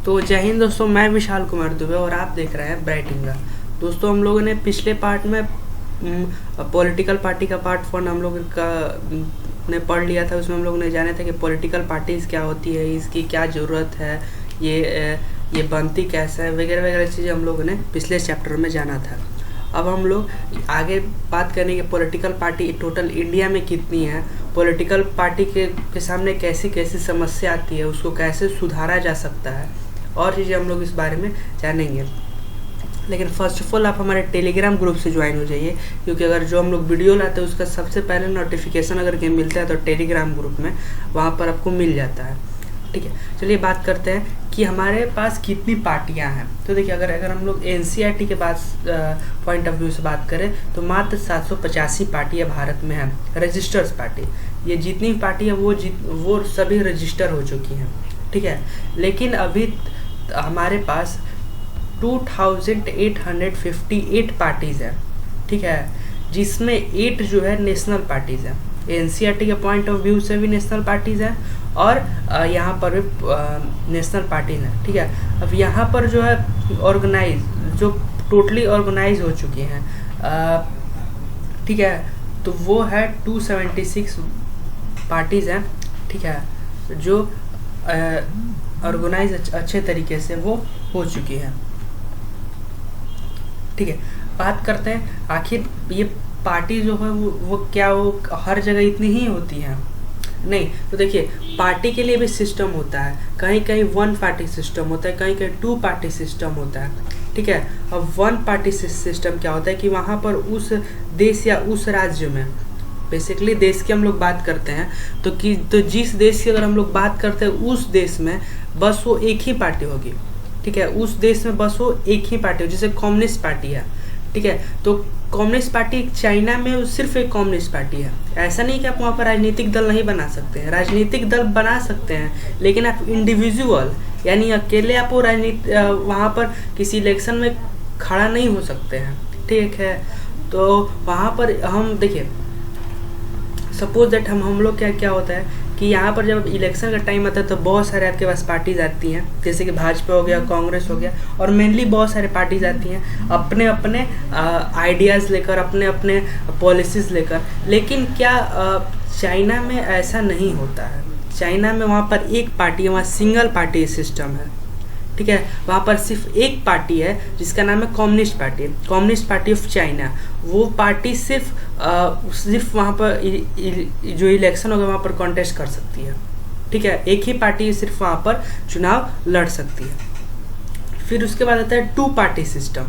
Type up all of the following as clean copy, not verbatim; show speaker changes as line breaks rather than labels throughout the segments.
तो जय हिंद दोस्तों, मैं विशाल कुमार दुबे और आप देख रहे हैं ब्राइट इंडिया। दोस्तों, हम लोगों ने पिछले पार्ट में पॉलिटिकल पार्टी का पार्ट 1 हम लोग का ने पढ़ लिया था। उसमें हम लोग ने जाना था कि पॉलिटिकल पार्टीज़ क्या होती है, इसकी क्या ज़रूरत है, ये बनती कैसे है, वगैरह वगैरह चीज़ें हम लोगों ने पिछले चैप्टर में जाना था। अब हम लोग आगे बात करेंगे पॉलिटिकल पार्टी टोटल इंडिया में कितनी है, पॉलिटिकल पार्टी के सामने कैसी कैसी समस्या आती है, उसको कैसे सुधारा जा सकता है, और चीज़ें हम लोग इस बारे में जानेंगे। लेकिन फर्स्ट ऑफ ऑल आप हमारे टेलीग्राम ग्रुप से ज्वाइन हो जाइए, क्योंकि अगर जो हम लोग वीडियो लाते हैं उसका सबसे पहले नोटिफिकेशन अगर कहीं मिलता है तो टेलीग्राम ग्रुप में वहाँ पर आपको मिल जाता है। ठीक है, चलिए बात करते हैं कि हमारे पास कितनी पार्टियां हैं। तो देखिए, अगर हम लोग एनसीईआरटी के पास पॉइंट ऑफ व्यू से बात करें तो मात्र 785 पार्टियां भारत में हैं, रजिस्टर्स पार्टी। ये जितनी पार्टी है वो सभी रजिस्टर हो चुकी हैं। ठीक है, लेकिन अभी हमारे पास 2858 पार्टीज़ हैं। ठीक है, जिसमें 8 जो है नेशनल पार्टीज़ हैं। एनसीईआरटी के पॉइंट ऑफ व्यू से भी नेशनल पार्टीज़ हैं और यहाँ पर भी नेशनल पार्टीज हैं। ठीक है, अब यहाँ पर जो है जो टोटली ऑर्गेनाइज हो चुकी हैं, ठीक है, तो वो है 276 पार्टीज़ हैं। ठीक है, जो ऑर्गेनाइज अच्छे तरीके से वो हो चुकी हैं। ठीक है, बात करते हैं आखिर ये पार्टी जो है वो क्या वो हर जगह इतनी ही होती हैं? नहीं। तो देखिए, पार्टी के लिए भी सिस्टम होता है। कहीं कहीं 1 पार्टी सिस्टम होता है, कहीं कहीं 2 पार्टी सिस्टम होता है। ठीक है, अब 1 पार्टी सिस्टम क्या होता है कि वहाँ पर उस देश या उस राज्य में, बेसिकली देश की हम लोग बात करते हैं तो जिस देश की अगर हम लोग बात करते हैं उस देश में बस वो एक ही पार्टी होगी। ठीक है, उस देश में बस वो एक ही पार्टी हो, जैसे कम्युनिस्ट पार्टी है। ठीक है, तो कम्युनिस्ट पार्टी चाइना में सिर्फ एक कम्युनिस्ट पार्टी है। ऐसा नहीं कि आप वहाँ पर राजनीतिक दल नहीं बना सकते हैं, राजनीतिक दल बना सकते हैं, लेकिन आप इंडिविजुअल यानी अकेले आप वो वहाँ पर किसी इलेक्शन में खड़ा नहीं हो सकते हैं। ठीक है, तो वहाँ पर हम देखिए, सपोज दैट हम लोग क्या होता है कि यहाँ पर जब इलेक्शन का टाइम आता है तो बहुत सारे आपके पास पार्टीज आती हैं, जैसे कि भाजपा हो गया, कांग्रेस हो गया, और मेनली बहुत सारे पार्टीज आती हैं अपने अपने आइडियाज़ लेकर, अपने अपने पॉलिसीज़ लेकर। लेकिन क्या चाइना में ऐसा नहीं होता है? चाइना में वहाँ पर एक पार्टी है, वहाँ सिंगल पार्टी सिस्टम है। ठीक है, वहाँ पर सिर्फ एक पार्टी है जिसका नाम है communist party, communist party of China. वो पार्टी सिर्फ वहाँ पर जो इलेक्शन होगा वहाँ पर कॉन्टेस्ट कर सकती है। ठीक है, एक ही पार्टी सिर्फ वहाँ पर चुनाव लड़ सकती है। फिर उसके बाद आता है 2 पार्टी सिस्टम।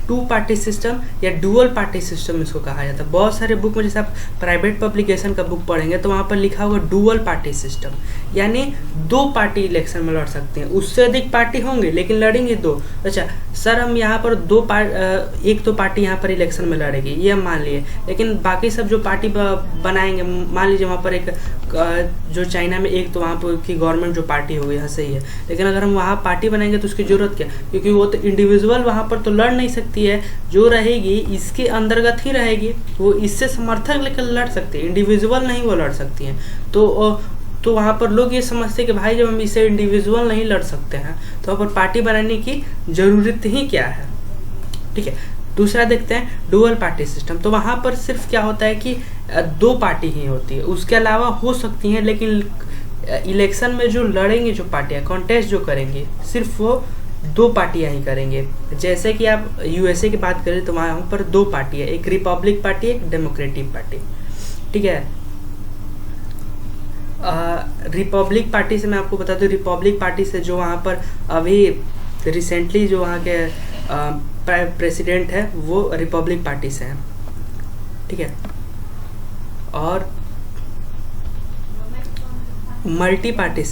2 पार्टी सिस्टम या डुअल पार्टी सिस्टम इसको कहा जाता है। बहुत सारे बुक में, जैसे आप प्राइवेट पब्लिकेशन का बुक पढ़ेंगे तो वहाँ पर लिखा होगा डुअल पार्टी सिस्टम, यानी 2 पार्टी इलेक्शन में लड़ सकते हैं। उससे अधिक पार्टी होंगे लेकिन लड़ेंगे 2। अच्छा सर, हम यहाँ पर एक तो पार्टी यहाँ पर इलेक्शन में लड़ेगी, ये हम मान लिए, लेकिन बाकी सब जो पार्टी बनाएंगे, मान लीजिए वहाँ पर एक जो चाइना में एक तो वहाँ पर की गवर्नमेंट जो पार्टी होगी, यहाँ सही है, लेकिन अगर हम वहाँ पार्टी बनाएंगे तो उसकी ज़रूरत क्या? क्योंकि वो तो इंडिविजुअल वहाँ पर तो लड़ नहीं सकती है, जो रहेगी इसके अंतर्गत ही रहेगी, वो इससे समर्थक लेकर लड़ सकती है, इंडिविजुअल नहीं वो लड़ सकती हैं। तो वहाँ पर लोग ये समझते हैं कि भाई जब हम इसे इंडिविजुअल नहीं लड़ सकते हैं तो वहाँ पर पार्टी बनाने की ज़रूरत ही क्या है? ठीक है, दूसरा देखते हैं डुअल पार्टी सिस्टम। तो वहाँ पर सिर्फ क्या होता है कि 2 पार्टी ही होती है, उसके अलावा हो सकती हैं, लेकिन इलेक्शन में जो लड़ेंगे, जो पार्टियाँ कॉन्टेस्ट जो करेंगी, सिर्फ वो 2 पार्टियाँ ही करेंगे। जैसे कि आप यूएसए की बात करें तो वहाँ पर 2 पार्टी है, एक रिपब्लिक पार्टी, एक डेमोक्रेटिक पार्टी। ठीक है, रिपब्लिक पार्टी से मैं आपको बता दूं, रिपब्लिक पार्टी से जो वहाँ पर अभी रिसेंटली जो वहाँ के प्रेसिडेंट है वो रिपब्लिक पार्टी से हैं। ठीक है, और मल्टी पार्टी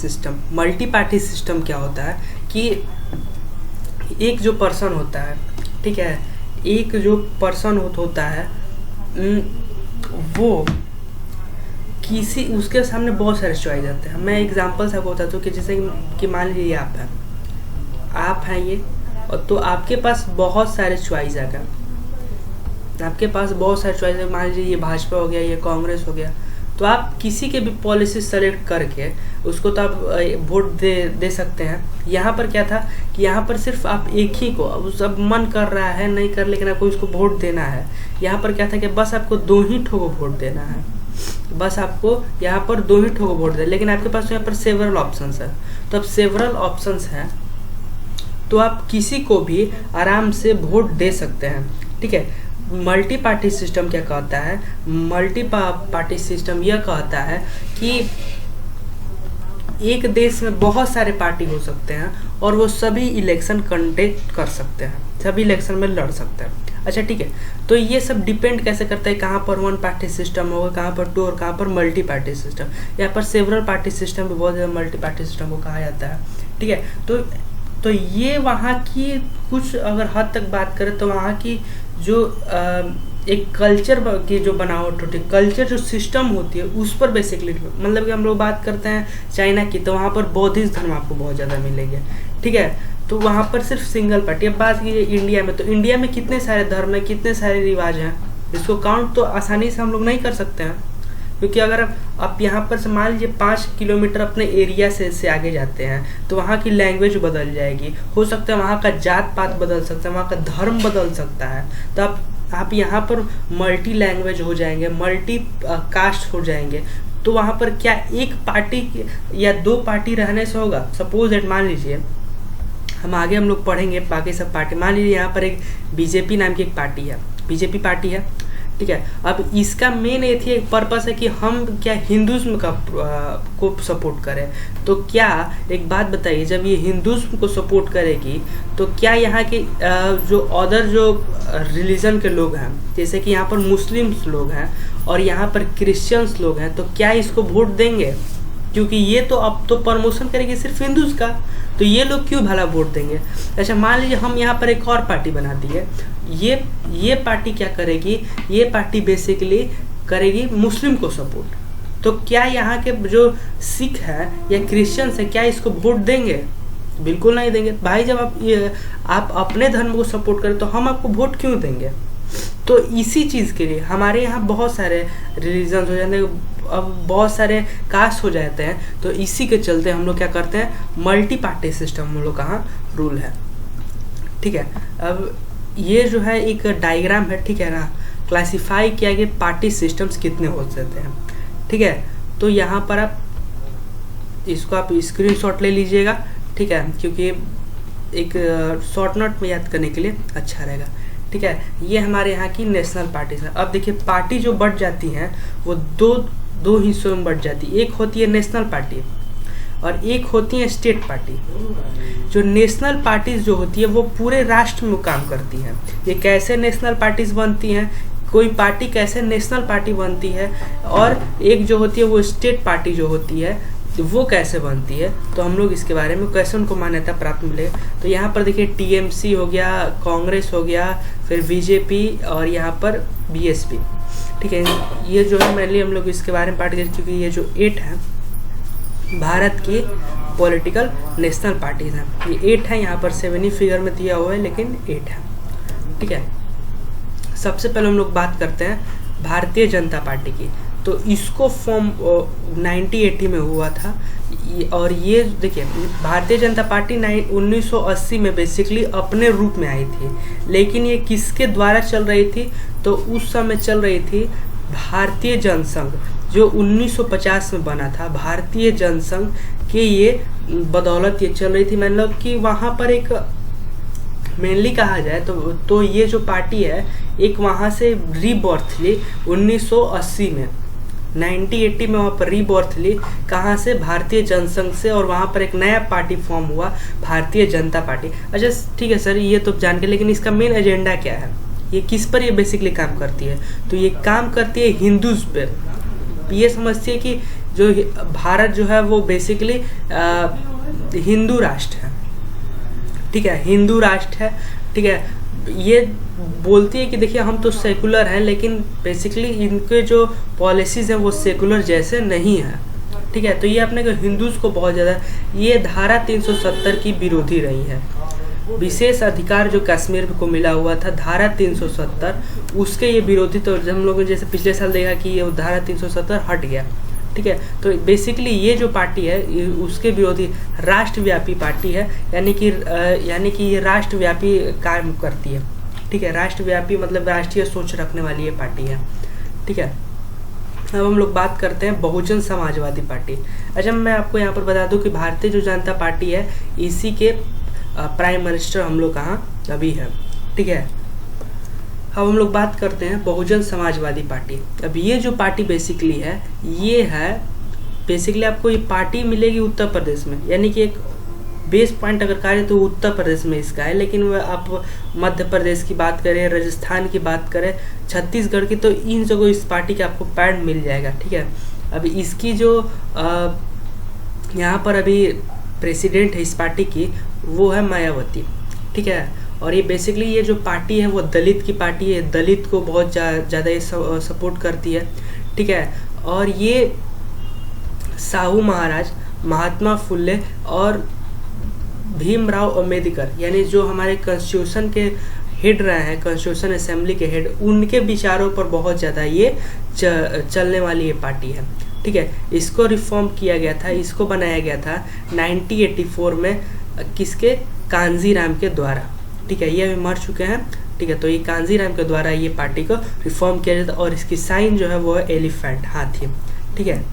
सिस्टम क्या होता है कि एक जो पर्सन होता है, ठीक है, एक जो पर्सन होता है वो किसी उसके सामने बहुत सारे चॉइस आते हैं। मैं एग्जांपल से आपको बताता हूँ कि जैसे कि मान लीजिए आप हैं ये, और तो आपके पास बहुत सारे चॉइस आ गए, आपके पास बहुत सारे चॉइस है। मान लीजिए ये भाजपा हो गया, ये कांग्रेस हो गया, तो आप किसी के भी पॉलिसी सेलेक्ट करके उसको तो आप वोट दे सकते हैं। यहाँ पर क्या था कि यहाँ पर सिर्फ आप एक ही को, अब सब मन कर रहा है नहीं कर, लेकिन आपको उसको वोट देना है। यहाँ पर क्या था कि बस आपको 2 ही ठो को वोट देना है, बस आपको यहाँ पर 2 ही ठो को वोट दे, लेकिन आपके पास यहाँ पर सेवरल ऑप्शंस है। तो अब सेवरल ऑप्शंस हैं तो आप किसी को भी आराम से वोट दे सकते हैं, ठीक है। मल्टी पार्टी सिस्टम क्या कहता है? मल्टी पार्टी सिस्टम यह कहता है कि एक देश में बहुत सारे पार्टी हो सकते हैं और वो सभी इलेक्शन कंडक्ट कर सकते हैं, सभी इलेक्शन में लड़ सकते हैं। अच्छा ठीक है, तो ये सब डिपेंड कैसे करता है कहाँ पर 1 पार्टी सिस्टम होगा, कहाँ पर 2 और कहाँ पर मल्टी पार्टी सिस्टम। यहाँ पर सेवरल पार्टी सिस्टम भी बहुत ज़्यादा मल्टी पार्टी सिस्टम को कहा जाता है, ठीक है। तो ये वहाँ की कुछ अगर हद तक बात करें तो वहाँ की जो एक कल्चर की जो बनावट होती है, कल्चर जो सिस्टम होती है उस पर बेसिकली, मतलब कि हम लोग बात करते हैं चाइना की, तो वहाँ पर बौद्धिस्ट धर्म आपको बहुत ज़्यादा मिलेंगे, ठीक है। तो वहाँ पर सिर्फ सिंगल पार्टी। अब बात कीजिए इंडिया में, तो इंडिया में कितने सारे धर्म हैं, कितने सारे रिवाज हैं, इसको काउंट तो आसानी से हम लोग नहीं कर सकते हैं, क्योंकि अगर आप यहाँ पर से मान लीजिए 5 किलोमीटर अपने एरिया से आगे जाते हैं तो वहाँ की लैंग्वेज बदल जाएगी, हो सकता है वहाँ का जात पात बदल सकता है, वहाँ का धर्म बदल सकता है। तो आप यहाँ पर मल्टी लैंग्वेज हो जाएंगे, मल्टी कास्ट हो जाएंगे, तो वहाँ पर क्या एक पार्टी या 2 पार्टी रहने से होगा? सपोज दैट मान लीजिए हम आगे हम लोग पढ़ेंगे बाकी सब पार्टी, मान लीजिए यहाँ पर एक बीजेपी नाम की एक पार्टी है, बीजेपी पार्टी है, ठीक है। अब इसका मेन एक पर्पस है कि हम क्या हिंदुज़्म का को सपोर्ट करें। तो क्या एक बात बताइए, जब ये हिंदुज़्म को सपोर्ट करेगी तो क्या यहाँ के जो अदर जो रिलीजन के लोग हैं, जैसे कि यहाँ पर मुस्लिम्स लोग हैं और यहाँ पर क्रिश्चियंस लोग हैं, तो क्या इसको वोट देंगे? क्योंकि ये तो अब तो प्रमोशन करेगी सिर्फ हिंदूज़ का, तो ये लोग क्यों भला वोट देंगे? अच्छा मान लीजिए हम यहाँ पर एक और पार्टी बना दी है, ये पार्टी क्या करेगी? ये पार्टी बेसिकली करेगी मुस्लिम को सपोर्ट। तो क्या यहाँ के जो सिख है या क्रिश्चियंस है क्या इसको वोट देंगे? बिल्कुल नहीं देंगे भाई। जब आप अपने धर्म को सपोर्ट करें तो हम आपको वोट क्यों देंगे? तो इसी चीज़ के लिए हमारे यहाँ बहुत सारे रिलीजन हो जाते हैं, अब बहुत सारे कास्ट हो जाते हैं, तो इसी के चलते हम लोग क्या करते हैं, मल्टी पार्टी सिस्टम हम लोग कहाँ रूल है, ठीक है। अब ये जो है एक डायग्राम है, ठीक है ना, क्लासिफाई किया गया पार्टी सिस्टम्स कितने हो सकते हैं, ठीक है। तो यहाँ पर आप इसको आप स्क्रीनशॉट ले लीजिएगा, ठीक है, क्योंकि एक शॉर्ट नोट में याद करने के लिए अच्छा रहेगा, ठीक है। ये हमारे यहाँ की नेशनल पार्टीज है। अब देखिए पार्टी जो बढ़ जाती हैं वो दो हिस्सों में बढ़ जाती है, एक होती है नेशनल पार्टी और एक होती है स्टेट पार्टी। जो नेशनल पार्टीज जो होती है वो पूरे राष्ट्र में काम करती हैं। ये कैसे नेशनल पार्टीज बनती हैं, कोई पार्टी कैसे नेशनल पार्टी बनती है, और एक जो होती है वो स्टेट पार्टी जो होती है तो वो कैसे बनती है, तो हम लोग इसके बारे में कैसे उनको मान्यता प्राप्त मिलेगा। तो यहाँ पर देखिए टीएमसी हो गया, कांग्रेस हो गया, फिर बीजेपी और यहाँ पर बीएसपी, ठीक है। ये जो है मेनली हम लोग इसके बारे में बात करें, क्योंकि ये जो 8 है भारत की पॉलिटिकल नेशनल पार्टीज हैं, ये 8 है। यहाँ पर 7 ही फिगर में दिया हुआ है लेकिन 8 है, ठीक है। सबसे पहले हम लोग बात करते हैं भारतीय जनता पार्टी की। तो इसको फॉर्म 1980 में हुआ था, और ये देखिए भारतीय जनता पार्टी 1980 में बेसिकली अपने रूप में आई थी, लेकिन ये किसके द्वारा चल रही थी? तो उस समय चल रही थी भारतीय जनसंघ, जो 1950 में बना था। भारतीय जनसंघ के ये बदौलत ये चल रही थी, मतलब कि वहाँ पर एक मेनली कहा जाए तो ये जो पार्टी है एक वहाँ से रीबर्थ ली 1980 में, 1980 में वहाँ पर रीबर्थ ली, कहाँ से? भारतीय जनसंघ से, और वहाँ पर एक नया पार्टी फॉर्म हुआ भारतीय जनता पार्टी। अच्छा ठीक है सर, ये तो जान के, लेकिन इसका मेन एजेंडा क्या है, ये किस पर ये बेसिकली काम करती है? तो ये काम करती है हिंदूज पे। ये समझती है कि जो भारत जो है वो बेसिकली हिंदू राष्ट्र है, ठीक है, हिंदू राष्ट्र है, ठीक है। ये बोलती है कि देखिए हम तो सेकुलर हैं, लेकिन बेसिकली इनके जो पॉलिसीज़ हैं वो सेकुलर जैसे नहीं है, ठीक है। तो ये अपने को हिंदूज़ को बहुत ज़्यादा, ये धारा 370 की विरोधी रही है, विशेष अधिकार जो कश्मीर को मिला हुआ था धारा 370, उसके ये विरोधी, तो जब हम लोगों ने जैसे पिछले साल देखा कि ये धारा 370 हट गया, ठीक है। तो बेसिकली ये जो पार्टी है उसके विरोधी राष्ट्रव्यापी पार्टी है, यानी कि ये राष्ट्रव्यापी काम करती है, ठीक है। राष्ट्रव्यापी मतलब राष्ट्रीय सोच रखने वाली ये पार्टी है, ठीक है। अब हम लोग बात करते हैं बहुजन समाजवादी पार्टी। अच्छा, मैं आपको यहाँ पर बता दूं कि भारतीय जो जनता पार्टी है इसी के प्राइम मिनिस्टर हम लोग कहाँ अभी है, ठीक है। अब हम लोग बात करते हैं बहुजन समाजवादी पार्टी। अब ये जो पार्टी बेसिकली है, ये है बेसिकली आपको ये पार्टी मिलेगी उत्तर प्रदेश में, यानी कि एक बेस पॉइंट अगर कहा जाए तो उत्तर प्रदेश में इसका है, लेकिन आप मध्य प्रदेश की बात करें, राजस्थान की बात करें, छत्तीसगढ़ की, तो इन जगहों इस पार्टी का आपको पैड मिल जाएगा, ठीक है। अब इसकी जो यहाँ पर अभी प्रेसिडेंट है इस पार्टी की, वो है मायावती, ठीक है। और ये बेसिकली ये जो पार्टी है वो दलित की पार्टी है, दलित को बहुत ज़्यादा ये सपोर्ट करती है, ठीक है। और ये साहू महाराज, महात्मा फुले और भीमराव अंबेडकर, यानी जो हमारे कॉन्स्टिट्यूशन के हेड रहे हैं, कॉन्स्टिट्यूशन असेंबली के हेड, उनके विचारों पर बहुत ज़्यादा ये चलने वाली ये पार्टी है, ठीक है। इसको रिफॉर्म किया गया था, इसको बनाया गया था 1984 में, किसके, कांजीराम के द्वारा, ठीक है। ये अभी मर चुके हैं, ठीक है। तो ये कांजीराम के द्वारा ये पार्टी को रिफॉर्म किया जाता, और इसकी साइन जो है वो है एलिफेंट, हाथी, ठीक है।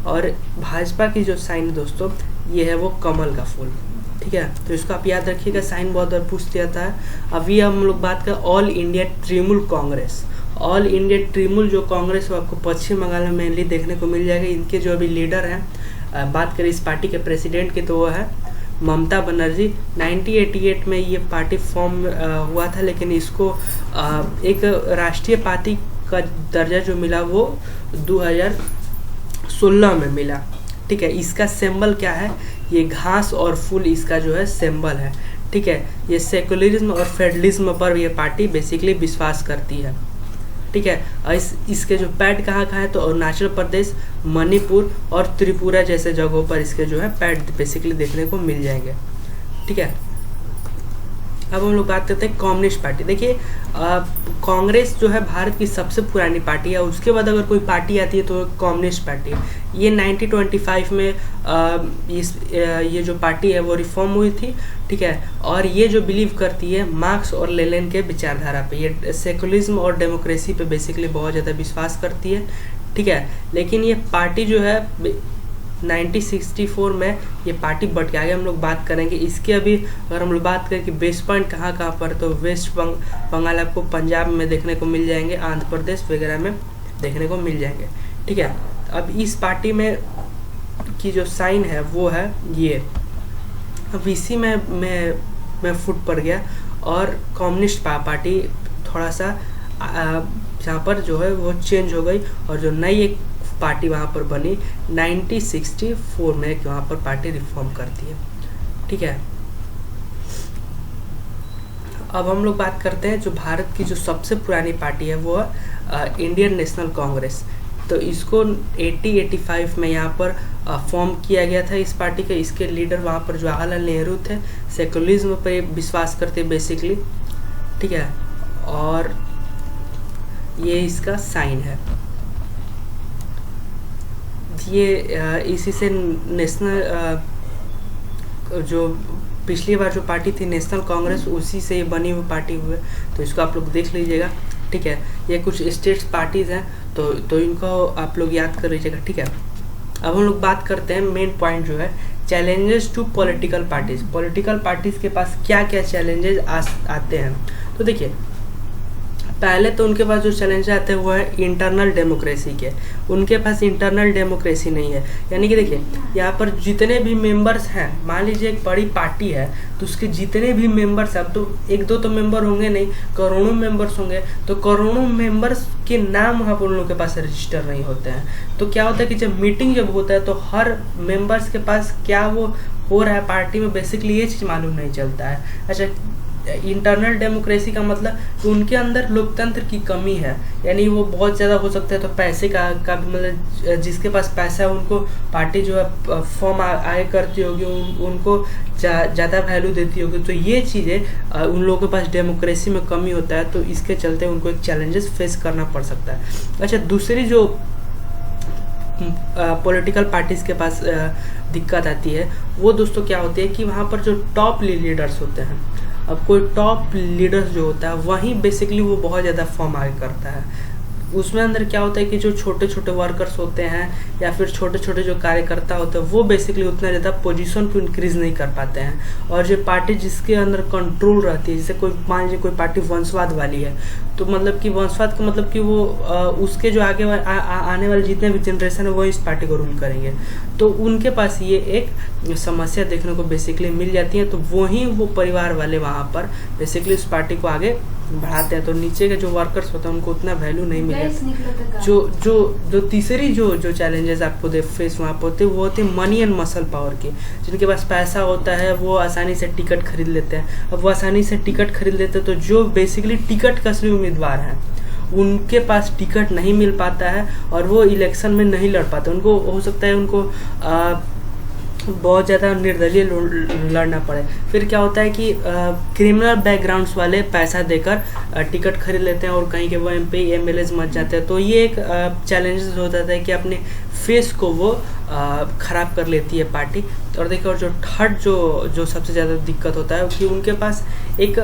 और भाजपा की जो साइन है दोस्तों, ये है वो कमल का फूल, ठीक है। तो इसको आप याद रखिएगा, साइन बहुत बार पूछ जाता है। अभी हम लोग बात करें all India Trinamool Congress. All India Trinamool जो कांग्रेस वो आपको पश्चिम बंगाल में मेनली देखने को मिल जाएगा। इनके जो अभी लीडर हैं, बात करें इस पार्टी के प्रेसिडेंट की, तो वो है ममता बनर्जी। 1988 में ये पार्टी फॉर्म हुआ था, लेकिन इसको एक राष्ट्रीय पार्टी का दर्जा जो मिला वो 2016 में मिला, ठीक है। इसका सिंबल क्या है, ये घास और फूल इसका जो है सिंबल है, ठीक है। ये सेकुलरिज्म और फेडरलिज्म पर ये पार्टी बेसिकली विश्वास करती है, ठीक है। और इसके जो पैड कहाँ है, तो अरुणाचल प्रदेश, मणिपुर और त्रिपुरा जैसे जगहों पर इसके जो है पैड बेसिकली देखने को मिल जाएंगे, ठीक है। अब हम लोग बात करते हैं कम्युनिस्ट पार्टी। देखिए कांग्रेस जो है भारत की सबसे पुरानी पार्टी है, उसके बाद अगर कोई पार्टी आती है तो कम्युनिस्ट पार्टी। ये 1925 में ये जो पार्टी है वो रिफॉर्म हुई थी, ठीक है। और ये जो बिलीव करती है मार्क्स और लेनिन के विचारधारा पे, ये सेकुलरिज्म और डेमोक्रेसी पे बेसिकली बहुत ज़्यादा विश्वास करती है, ठीक है। लेकिन ये पार्टी जो है 1964 में ये पार्टी बट के आगे हम लोग बात करेंगे। इसके अभी अगर हम लोग बात करें कि बेस पॉइंट कहाँ पर, तो वेस्ट बंगाल आपको पंजाब में देखने को मिल जाएंगे, आंध्र प्रदेश वगैरह में देखने को मिल जाएंगे, ठीक है। अब इस पार्टी में की जो साइन है वो है ये। अब इसी में मैं फुट पड़ गया, और कम्युनिस्ट पार्टी थोड़ा सा यहाँ पर जो है वो चेंज हो गई, और जो नई एक पार्टी वहाँ पर बनी 1964 में, एक वहाँ पर पार्टी रिफॉर्म करती है, ठीक है। अब हम लोग बात करते हैं जो भारत की जो सबसे पुरानी पार्टी है वो है इंडियन नेशनल कांग्रेस। तो इसको 1985 में यहाँ पर फॉर्म किया गया था इस पार्टी के। इसके लीडर वहाँ पर जवाहरलाल नेहरू थे, सेकुलरिज्म पर विश्वास करते बेसिकली, ठीक है। और ये इसका साइन है, ये इसी से नेशनल जो पिछली बार जो पार्टी थी नेशनल कांग्रेस, उसी से ये बनी हुई पार्टी हुई है, तो इसको आप लोग देख लीजिएगा, ठीक है। ये कुछ स्टेट्स पार्टीज हैं, तो इनको आप लोग याद कर लीजिएगा, ठीक है। अब हम लोग बात करते हैं मेन पॉइंट जो है challenges to political parties. Political parties के पास क्या क्या चैलेंजेस आते हैं, तो देखिए पहले तो उनके पास जो चैलेंज आते हैं वो है इंटरनल डेमोक्रेसी के। उनके पास इंटरनल डेमोक्रेसी नहीं है, यानी कि देखिए यहाँ पर जितने भी मेंबर्स हैं, मान लीजिए एक बड़ी पार्टी है तो उसके जितने भी मेंबर्स हैं, अब तो एक दो तो मेंबर होंगे नहीं, करोड़ों मेंबर्स होंगे, तो करोड़ों मेंबर्स के नाम वहाँ पर उन लोगों के पास रजिस्टर नहीं होते हैं। तो क्या होता है कि जब मीटिंग जब होता है तो हर मेंबर्स के पास क्या वो हो रहा है पार्टी में, बेसिकली ये चीज़ मालूम नहीं चलता है। अच्छा, इंटरनल डेमोक्रेसी का मतलब कि उनके अंदर लोकतंत्र की कमी है, यानी वो बहुत ज़्यादा हो सकता है तो पैसे का भी मतलब जिसके पास पैसा है उनको पार्टी जो है फॉर्म आगे करती होगी, उनको ज़्यादा वैल्यू देती होगी। तो ये चीज़ें उन लोगों के पास डेमोक्रेसी में कमी होता है, तो इसके चलते उनको एक चैलेंजेस फेस करना पड़ सकता है। अच्छा, दूसरी जो पॉलिटिकल पार्टीज़ के पास दिक्कत आती है वो दोस्तों क्या होती है कि वहाँ पर जो टॉप लीडर्स होते हैं, अब कोई टॉप लीडर्स जो होता है वहीं बेसिकली वो बहुत ज़्यादा फॉर्म आगे करता है। उसमें अंदर क्या होता है कि जो छोटे छोटे वर्कर्स होते हैं या फिर छोटे छोटे जो कार्यकर्ता होते हैं वो बेसिकली उतना ज़्यादा पोजीशन को इंक्रीज नहीं कर पाते हैं। और जो पार्टी जिसके अंदर कंट्रोल रहती है, जैसे कोई मान लीजिए कोई पार्टी वंशवाद वाली है, तो मतलब कि वंशवाद का मतलब कि वो उसके जो आगे आने वाले जितने भी जनरेशन है वो इस पार्टी को रूल करेंगे, तो उनके पास ये एक समस्या देखने को बेसिकली मिल जाती है। तो वो परिवार वाले वहाँ पर बेसिकली उस पार्टी को आगे बढ़ाते हैं, तो नीचे के जो वर्कर्स होते हैं उनको उतना वैल्यू नहीं मिलेगा। जो तीसरी जो चैलेंजेस आपको फेस वहाँ पर होते हैं वो होते हैं मनी एंड मसल पावर के। जिनके पास पैसा होता है वो आसानी से टिकट खरीद लेते हैं। अब वो आसानी से टिकट खरीद लेते हैं तो जो बेसिकली टिकट का असली उम्मीदवार हैं उनके पास टिकट नहीं मिल पाता है और वो इलेक्शन में नहीं लड़ पाते। उनको हो सकता है उनको बहुत ज़्यादा निर्दलीय लड़ना पड़े। फिर क्या होता है कि क्रिमिनल बैकग्राउंड्स वाले पैसा देकर टिकट खरीद लेते हैं और कहीं के वो MP MLAs मच जाते हैं। तो ये एक चैलेंजेस हो जाता है कि अपने फेस को वो ख़राब कर लेती है पार्टी। और देखिए, और जो थर्ड जो सबसे ज़्यादा दिक्कत होता है कि उनके पास एक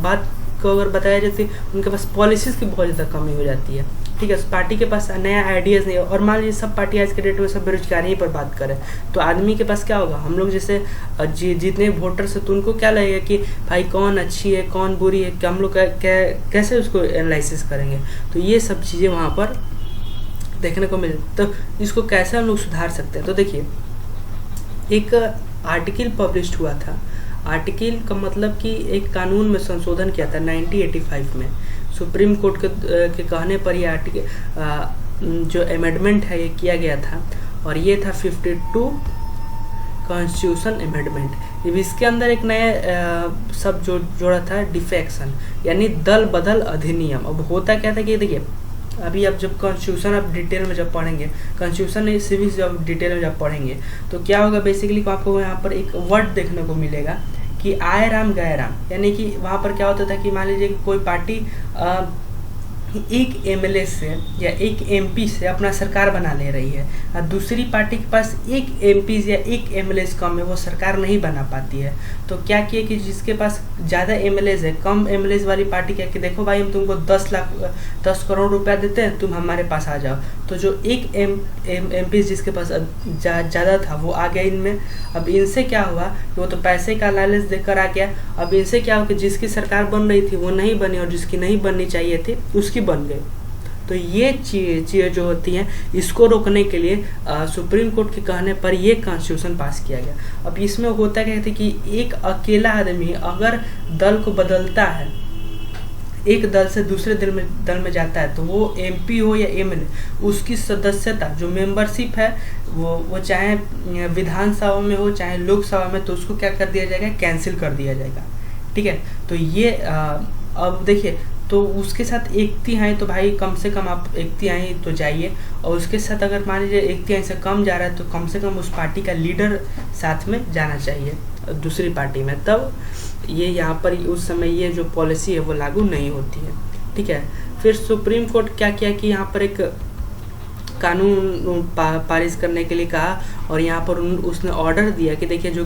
बात को अगर बताया जाए उनके पास पॉलिसीज़ की बहुत ज़्यादा कमी हो जाती है। ठीक है, पार्टी के पास नया आइडियाज़ नहीं है। और मान लीजिए सब पार्टी आज के डेट में सब बेरोजगारी पर बात करें तो आदमी के पास क्या होगा, हम लोग जैसे जितने वोटर्स हैं तो उनको क्या लगेगा कि भाई कौन अच्छी है कौन बुरी है, क्या हम लोग कैसे उसको एनालिसिस करेंगे। तो ये सब चीज़ें वहाँ पर देखने को मिले। तो इसको कैसे हम लोग सुधार सकते हैं, तो देखिए एक आर्टिकल पब्लिश हुआ था। आर्टिकल का मतलब कि एक कानून में संशोधन किया था 1985 में सुप्रीम कोर्ट के कहने पर ये आर्टिकल जो अमेंडमेंट है ये किया गया था और ये था 52 कॉन्स्टिट्यूशन अमेंडमेंट। इसके अंदर एक नया सब जो जोड़ा था डिफेक्शन, यानी दल बदल अधिनियम। अब होता क्या था कि देखिए अभी आप जब कॉन्स्टिट्यूशन आप डिटेल में जब पढ़ेंगे, कॉन्स्टिट्यूशन सिविक्स जब डिटेल में जब पढ़ेंगे तो क्या होगा बेसिकली आपको यहाँ पर एक वर्ड देखने को मिलेगा कि आए राम गए राम। यानी कि वहाँ पर क्या होता था कि मान लीजिए कि कोई पार्टी एक MLA से या एक MP से अपना सरकार बना ले रही है और दूसरी पार्टी के पास एक MP या एक MLA कम है, वो सरकार नहीं बना पाती है। तो क्या किए कि जिसके पास ज़्यादा MLA है, कम MLA वाली पार्टी क्या कि देखो भाई हम तुमको 10 करोड़ रुपया देते हैं, तुम हमारे पास आ जाओ। तो जो एक MP जिसके पास ज़्यादा था वो आ गया इनमें। अब इनसे क्या हुआ कि वो तो पैसे का लालच देकर आ गया। अब इनसे क्या हुआ कि जिसकी सरकार बन रही थी वो नहीं बनी और जिसकी नहीं बननी चाहिए थी उसकी बन गई। तो ये चीज़ें जो होती हैं इसको रोकने के लिए सुप्रीम कोर्ट के कहने पर ये कॉन्स्टिट्यूशन पास किया गया। अब इसमें होता क्या है कि एक अकेला आदमी अगर दल को बदलता है, एक दल से दूसरे दल में जाता है, तो वो MP हो या MLA उसकी सदस्यता जो मेंबरशिप है वो चाहे विधानसभा में हो चाहे लोकसभा में, तो उसको क्या कर दिया जाएगा, कैंसिल कर दिया जाएगा। ठीक है, तो ये अब देखिए तो उसके साथ 1/3 तो भाई कम से कम आप 1/3 तो जाइए, और उसके साथ अगर मान लीजिए 1/3 से कम जा रहा है तो कम से कम उस पार्टी का लीडर साथ में जाना चाहिए दूसरी पार्टी में, तब ये यहाँ पर उस समय ये जो पॉलिसी है वो लागू नहीं होती है। ठीक है, फिर सुप्रीम कोर्ट क्या किया कि यहाँ पर एक कानून पारित करने के लिए कहा और यहाँ पर उसने ऑर्डर दिया कि देखिए जो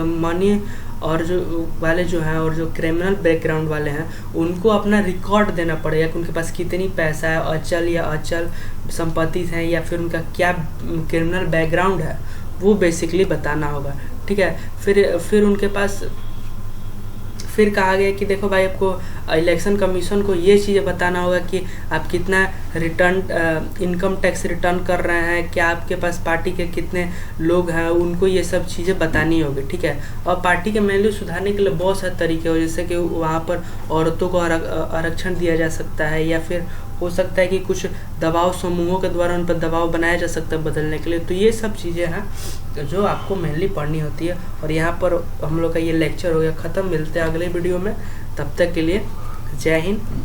मनी और जो वाले जो हैं और जो क्रिमिनल बैकग्राउंड वाले हैं उनको अपना रिकॉर्ड देना पड़ेगा कि उनके पास कितनी पैसा है, अचल या अचल संपत्ति है या फिर उनका क्या क्रिमिनल बैकग्राउंड है वो बेसिकली बताना होगा। ठीक है, फिर उनके पास फिर कहा गया कि देखो भाई आपको इलेक्शन कमीशन को ये चीज़ें बताना होगा कि आप कितना इनकम टैक्स रिटर्न कर रहे हैं, क्या आपके पास पार्टी के कितने लोग हैं, उनको ये सब चीज़ें बतानी होगी। ठीक है, और पार्टी के वैल्यू सुधारने के लिए बहुत सारे तरीके हो, जैसे कि वहाँ पर औरतों को आरक्षण दिया जा सकता है या फिर हो सकता है कि कुछ दबाव समूहों के द्वारा उन पर दबाव बनाया जा सकता है बदलने के लिए। तो ये सब चीज़ें हैं जो आपको मेनली पढ़नी होती है। और यहाँ पर हम लोग का ये लेक्चर हो गया ख़त्म। मिलते हैं अगले वीडियो में, तब तक के लिए जय हिंद।